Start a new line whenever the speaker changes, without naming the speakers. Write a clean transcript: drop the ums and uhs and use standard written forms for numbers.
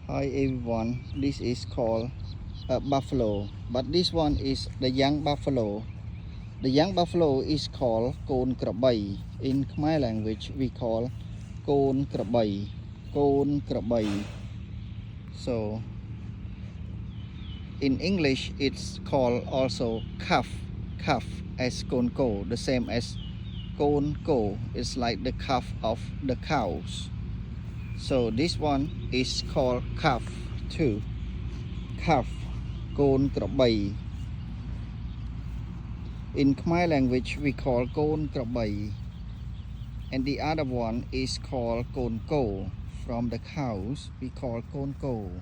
Hi everyone, this is called a buffalo, but this one is the young buffalo. The young buffalo is called Kon Krabai. In Khmer language we call Kon Krabai. Kon Krabai. So in English it's called also calf. Calf as Kon Ko, the same as Kon Ko. It's like the calf of the cows. So this one is called calf too. Calf, Kon Krabai. In Khmer language we call Kon Krabai. And the other one is called Kon Ko. From the cows we call Kon Ko.